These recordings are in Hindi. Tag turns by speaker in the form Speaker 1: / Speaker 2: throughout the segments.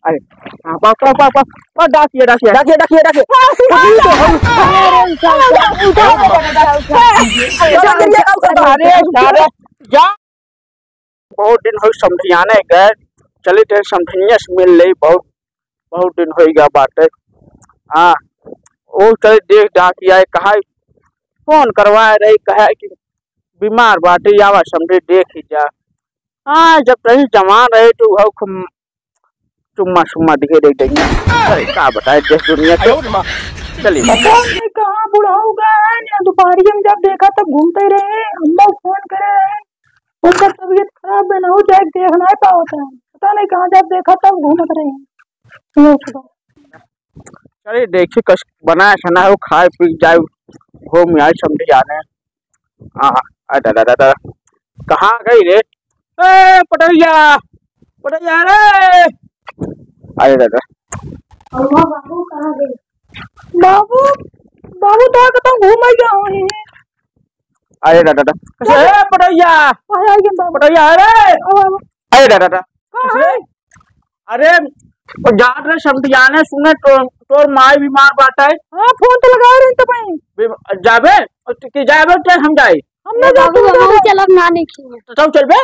Speaker 1: अरे डाकिए डाकिए डाकिए डाकिए डाकिए बहुत दिन हो समझियाने गए चले थे समझिया से मिल ली बहुत बहुत दिन हो गया बात। हाँ वो चले देख डाक आए कहा फोन करवाए रही कहा कि बीमार बाटे आवा समझे देख ही जा। हाँ जब रही जवान रहे तो वो चुम्मा सुम्मा दिखे देख देंगे। अरे क्या बताए देश दुनिया के चलिए
Speaker 2: कहाँ बुढ़ा होगा दोपहरी में जब देखा तब घूमते रहे अम्मा फोन करे उनका तबीयत खराब है ना हो जाए देख नहीं पाता है पता नहीं कहाँ जब देखा तब घूमते रहे।
Speaker 1: चलिए देखिए कस बनाया सना वो खाए पी जाए घूम आए समझे जाने। हाँ दादा दादा कहाँ गई रे पटैया पटैया रे। अरे दादा
Speaker 2: बाबू कहाँ गए बाबू बाबू तो कतौ घूम गया हूँ।
Speaker 1: अरे दादा पटैया पटैया अरे दादा अरे जान रहे समझियाने सुने तोर माई बीमार बाटा है।
Speaker 2: हाँ फोन तो लगा रहे तो भाई
Speaker 1: जाबे कि जाबे तो हम जाए
Speaker 2: हमने बाबू हम चलब ना देखिए
Speaker 1: तो चलबे।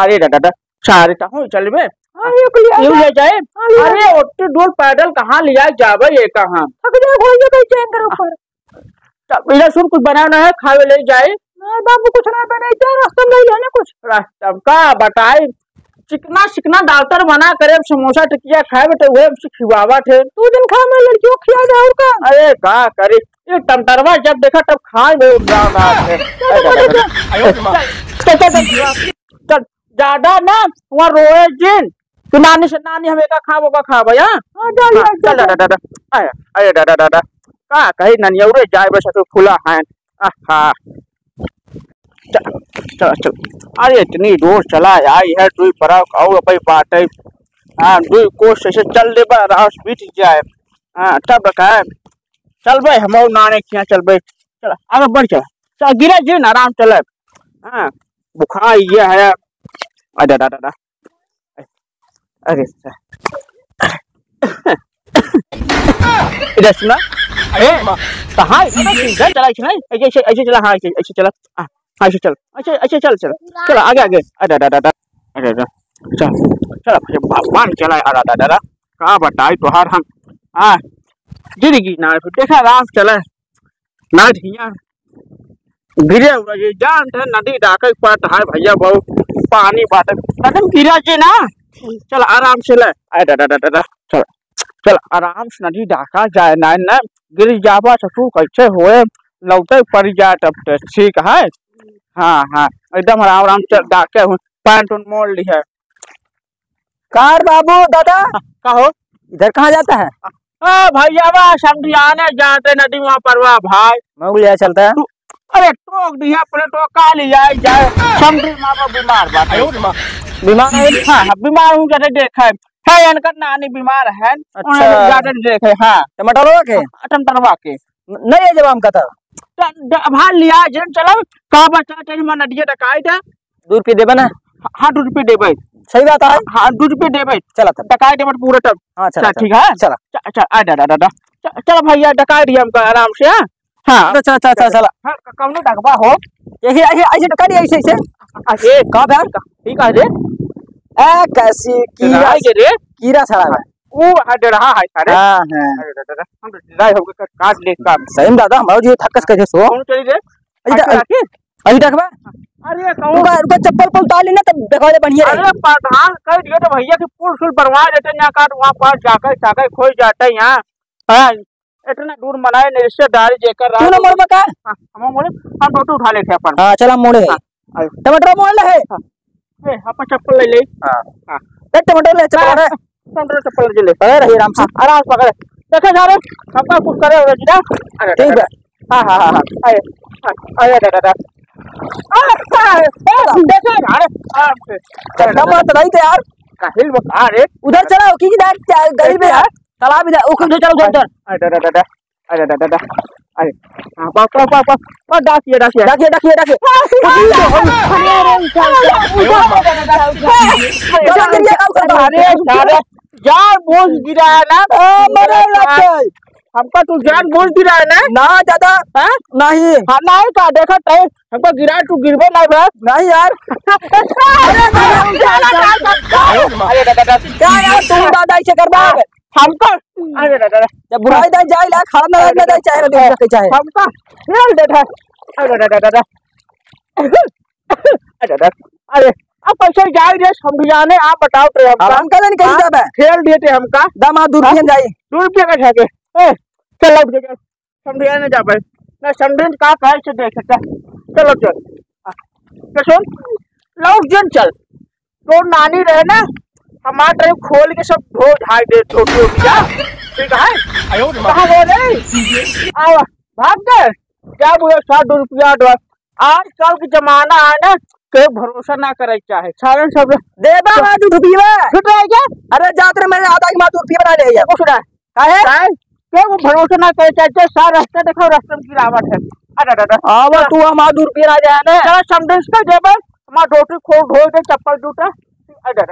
Speaker 1: अरे दादा सारे तो चलबे ये ले जाए। अरे ओटे दूर पैदल कहाँ ले जाए जाबे ये कहाँ
Speaker 2: थक जाए भैया भाई चैन करो ऊपर
Speaker 1: इधर सुन कुछ बनाना है खावे ले जाए।
Speaker 2: नहीं बाबू कुछ ना बने क्या रास्ते में ले लेने कुछ
Speaker 1: रास्ता का बताए चिकना चिकना डॉक्टर बना करे समोसा टिकिया खाए बेटे वो खिवावा थे
Speaker 2: तू दिन खा में लड़कियों खिया जाओ का।
Speaker 1: अरे का करे ये टमटरवा जब देखा तब खाए में ज्यादा ना वहाँ रोए जिन तू नानी से नानी हमें का खाबो का खा भैया। चल दादा दादा अरे दादा दादा का कही ननिया उड़े जाए बस तो फुला है। हाँ चल चल अरे इतनी दूर चला आई है दुई पर भाई बात है। हाँ दुई कोश से चल दे रास बीत जाए। हाँ तब रखा है चल भाई हम नाने के यहाँ चल भाई चल आगे बढ़ चल गिरा जी आराम चल। हाँ बुखार ये है अरे दादा अरे इधर सुना अरे कहाँ चला ऐसे ऐसे चला। हाँ ऐसे चला ऐसे चल ऐसे चल चल चल आगे आगे अरे दादा अरे चल चल भगवान चला अरे दादा कहाँ बताए तुहार हम। हाँ गिरी ना देखा आराम चला ना ढिया गिरे ये जान थे नदी डाके पाट है भैया बहुत पानी बात कदम गिरा जे ना चल आराम से ले अरे दादा चल चल आराम से नदी डाका जाए ना न गिर जाबा तो कैसे होए लौटे पड़ जाए तब तो ठीक है। हाँ हाँ एकदम आराम आराम चल डाके पैंट मोड़ ली है।
Speaker 2: कार बाबू दादा
Speaker 1: कहो
Speaker 2: इधर कहाँ जाता है।
Speaker 1: भैया बा समझियाने जाते नदी वहाँ परवा भाई
Speaker 2: मैं लिया चलता है।
Speaker 1: अरे टोक दिया अपने टोका लिया जाए समझी माँ बाप बीमार बात
Speaker 2: बीमार है।
Speaker 1: हाँ बीमार हूँ जैसे देखा है इनका नानी बीमार है। अच्छा देखे हाँ
Speaker 2: टमाटरवा के
Speaker 1: टमाटरवा के
Speaker 2: नहीं है जब हम का
Speaker 1: भाल लिया जन चलो का बच्चा तेरी मन नदिया टकाई था
Speaker 2: 2 रुपये देबे ना।
Speaker 1: हाँ 2 रुपये देबे
Speaker 2: सही बात है।
Speaker 1: हाँ 2 रुपये देबे चला टकाई देबे पूरा तब।
Speaker 2: हाँ चल
Speaker 1: ठीक है चला चल आ दादा चल भैया टकाई दिया हमका आराम से। हाँ
Speaker 2: चल चल चल चला
Speaker 1: कौन डकबा हो
Speaker 2: यही ऐसे टका दिया ऐसे ऐसे
Speaker 1: अरे कब यार ठीक है रे
Speaker 2: कैसी
Speaker 1: कीड़ा रे
Speaker 2: कीड़ा छड़ा है
Speaker 1: वो हट रहा है सारे।
Speaker 2: हां हां
Speaker 1: अरे दादा हम तो ड्राई हो गए काट ले काम
Speaker 2: सही में दादा हमारा जो थकस कैसे सो
Speaker 1: कौन चली रे
Speaker 2: अभी तक बा।
Speaker 1: अरे कौन
Speaker 2: रुका चप्पल पुल ताली ना तब देखो ले बढ़िया।
Speaker 1: अरे प्रधान कह दिए तो भैया की पुल सुल बनवा देते ना काट वहां पर जाकर जाकर खोई जाता है यहाँ। हां इतना दूर मनाए रिश्तेदारी जेकर
Speaker 2: तू ना मोड़ का
Speaker 1: हम मोड़े हम टोटो उठा लेते अपन।
Speaker 2: हां चल हम मोड़े टमाटर मोड़ ले है
Speaker 1: ए अपन चप्पल ले ले। हां हां
Speaker 2: टमाटर ले
Speaker 1: चप्पल ले ले
Speaker 2: अरे आराम से
Speaker 1: पकड़ देखे सारे सबका कुछ करे हो जीना। अरे ठीक है हां हां हां अरे दादा देखे अरे आराम से
Speaker 2: चल मत नहीं थे यार
Speaker 1: काहिल बता रे
Speaker 2: उधर चला की गली में यार तालाब इधर उधर चलो उधर।
Speaker 1: अरे दादा अरे दादा अरे हां पापा डाकिए डाकिए
Speaker 2: डाकिए डाकिए डाकिए
Speaker 1: अरे जान बोझ गिराया ना
Speaker 2: मरे लगते
Speaker 1: हमका तू जान बोझ गिराया ना
Speaker 2: ना दादा
Speaker 1: हाँ?
Speaker 2: नहीं
Speaker 1: हाँ नहीं का देखा तय हमको गिरा तू गिरबे नहीं भाई
Speaker 2: नहीं यार
Speaker 1: अरे दादा
Speaker 2: क्या यार तुम दादा ऐसे करबा
Speaker 1: हमको अरे दादा
Speaker 2: जब बुराई दाई जाए ला खड़ा ना रहना दाई चाहे ना देख चाहे
Speaker 1: हमका खेल देता अरे दादा अरे दादा अरे अब पैसे जाए रे समझाने आप बताओ तो
Speaker 2: हम कल नहीं कहीं जाबे
Speaker 1: खेल दिए थे हमका
Speaker 2: दामा दूरबीन जाई
Speaker 1: ₹2 का छके चल लौट के समझाने जा भाई ना समझन का कहे से देख सकता चलो चल तो सुन लौट जन चल तो नानी रहे ना हमारा ट्रेन खोल के सब धो ढाई दे छोटी होगी जा ठीक है कहाँ बोले आओ भाग गए क्या बोले ₹60 दो आजकल के जमाना है ना के भरोसा ना करे चाहे सारे सब
Speaker 2: देबा मादू ढुपीवा
Speaker 1: छुट रहा क्या
Speaker 2: अरे जात रे मेरे आधा की मादू ढुपी बना ले यार
Speaker 1: कुछ ना
Speaker 2: काहे
Speaker 1: के वो भरोसा ना करे चाहे सारा रास्ता देखो रास्ते में गिरावट है अरे दादा
Speaker 2: आवा तू मादू ढुपी ना जाए ना
Speaker 1: चलो समझ का जेब हमारा रोटी खोल ढोल के चप्पल जूता अरे